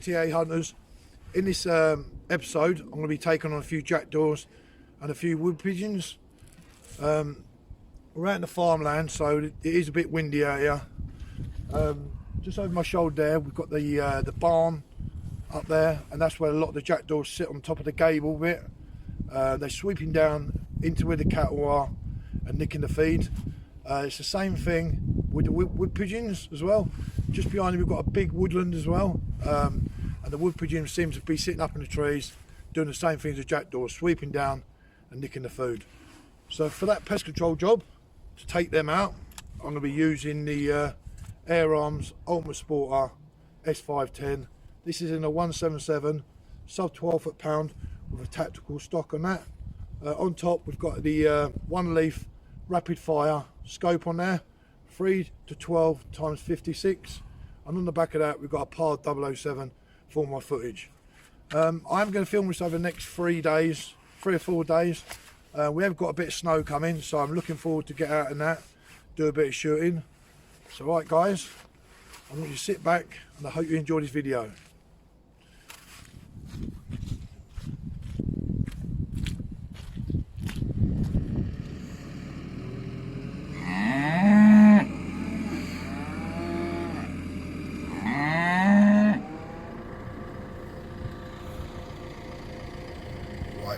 T-A-HUNTERZ. In this episode, I'm going to be taking on a few jackdaws and a few wood pigeons. We're out in the farmland, so it is a bit windy out here. Just over my shoulder there, we've got the barn up there, and that's where a lot of the jackdaws sit on top of the gable bit. They're sweeping down into where the cattle are and nicking the feed. It's the same thing with the wood pigeons as well. Just behind them we've got a big woodland as well, and the wood pigeons seem to be sitting up in the trees doing the same thing as the jackdaws, sweeping down and nicking the food. So for that pest control job, to take them out, I'm going to be using the Airarms S510. This is in a 177 sub 12 foot-pound with a tactical stock on that. On top we've got the one leaf rapid fire scope on there, 3 to 12 times 56, and on the back of that we've got a PAR 007 for my footage. I'm going to film this over the next 3 or 4 days. We have got a bit of snow coming, so I'm looking forward to get out in that, do a bit of shooting. So right guys, I want you to sit back and I hope you enjoy this video.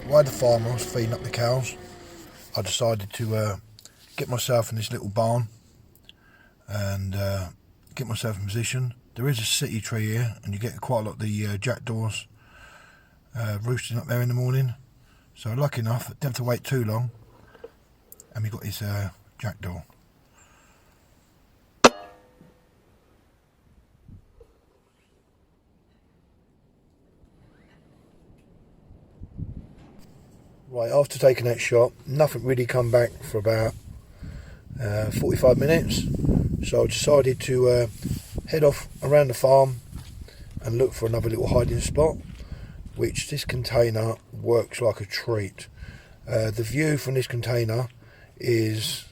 While the farmer was feeding up the cows, I decided to get myself in this little barn and get myself in position. There is a city tree here, and you get quite a lot of the jackdaws roosting up there in the morning. So lucky enough, didn't have to wait too long, and we got this jackdaw. Right, after taking that shot, nothing really come back for about 45 minutes. So I decided to head off around the farm and look for another little hiding spot, which this container works like a treat. The view from this container is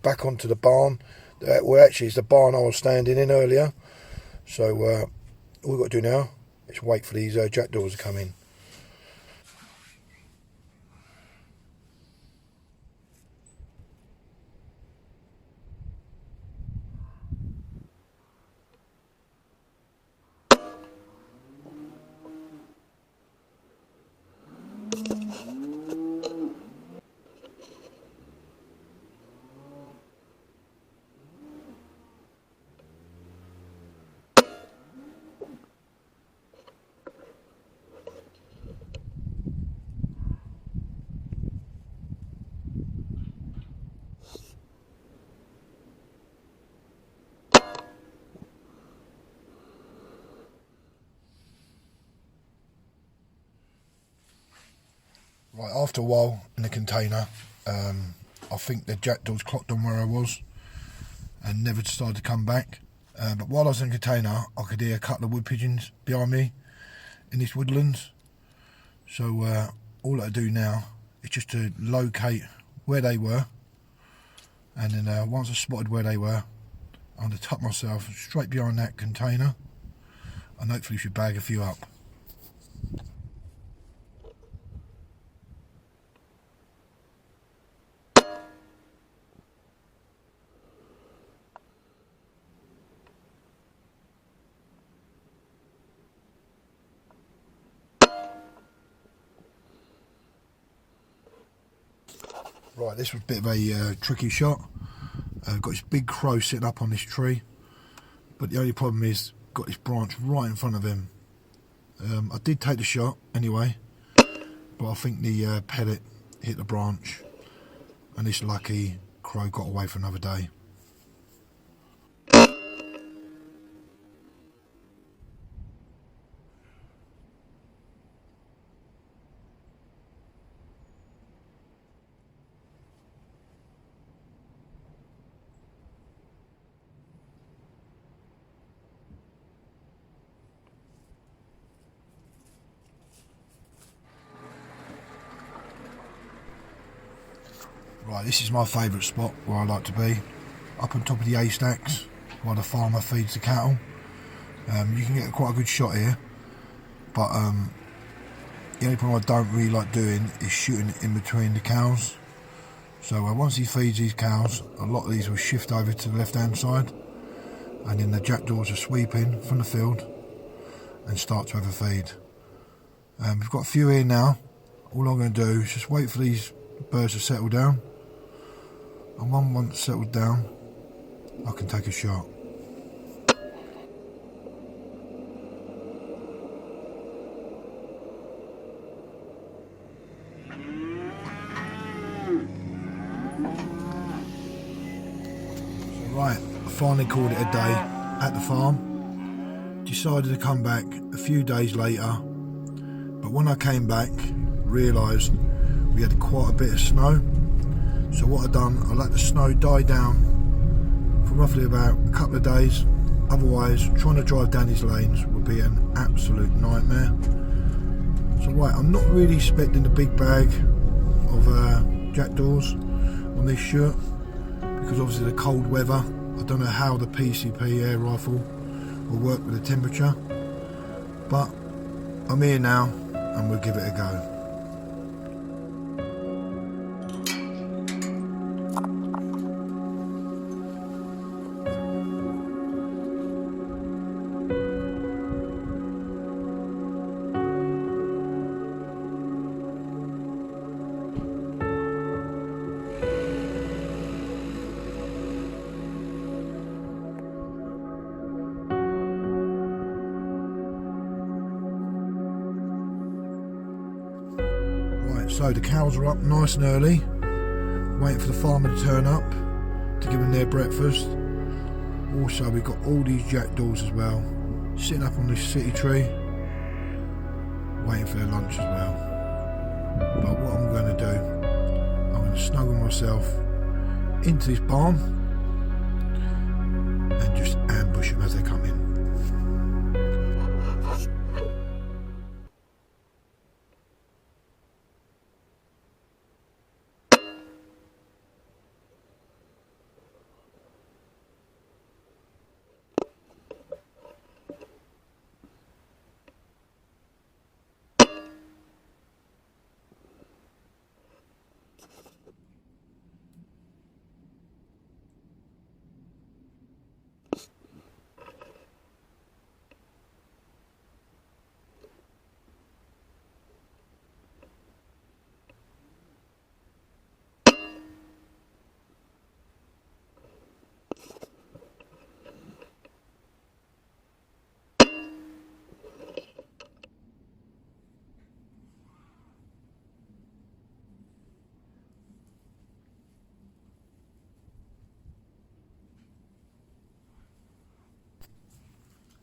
back onto the barn. Well, actually, it's the barn I was standing in earlier. So all we've got to do now is wait for these jackdaws to come in. Right, after a while in the container, I think the jackdaws clocked on where I was and never decided to come back. But while I was in the container, I could hear a couple of wood pigeons behind me in this woodlands. So all I do now is just to locate where they were, and then once I spotted where they were, I'm going to tuck myself straight behind that container and hopefully should bag a few up. Right, this was a bit of a tricky shot. Got this big crow sitting up on this tree, but the only problem is got this branch right in front of him. I did take the shot anyway, but I think the pellet hit the branch, and this lucky crow got away for another day. Right, this is my favourite spot where I like to be, up on top of the haystacks while the farmer feeds the cattle. You can get quite a good shot here, but the only problem I don't really like doing is shooting in between the cows. So once he feeds these cows, a lot of these will shift over to the left hand side, and then the jackdaws will sweep in from the field and start to have a feed. We've got a few here now. All I'm going to do is just wait for these birds to settle down, and once settled down I can take a shot. So right, I finally called it a day at the farm. Decided to come back a few days later, but when I came back realised we had quite a bit of snow. So what I've done, I let the snow die down for roughly about a couple of days. Otherwise, trying to drive down these lanes would be an absolute nightmare. So right, I'm not really expecting a big bag of jackdaws on this shirt, because obviously the cold weather. I don't know how the PCP air rifle will work with the temperature, but I'm here now and we'll give it a go. So the cows are up nice and early, waiting for the farmer to turn up to give them their breakfast. Also, we've got all these jackdaws as well, sitting up on this city tree, waiting for their lunch as well. But what I'm going to do, I'm going to snuggle myself into this barn and just ambush them as they come in.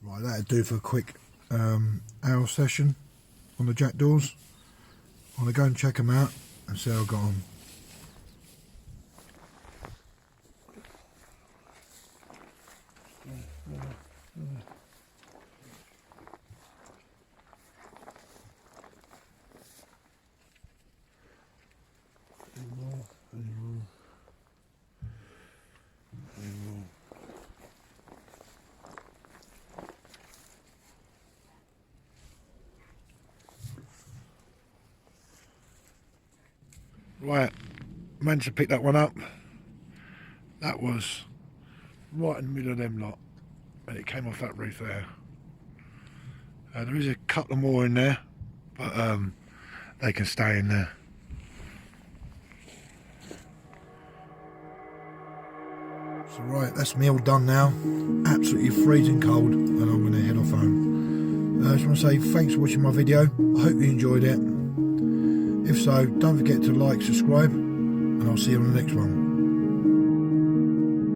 Right, that'd do for a quick hour session on the jackdaws. I'm going to go and check them out and see how I got on. Right, managed to pick that one up. That was right in the middle of them lot, and it came off that roof there. There is a couple more in there, but they can stay in there. So right, that's me all done now. Absolutely freezing cold, and I'm going to head off home. I just want to say thanks for watching my video. I hope you enjoyed it. If so, don't forget to like, subscribe, and I'll see you on the next one.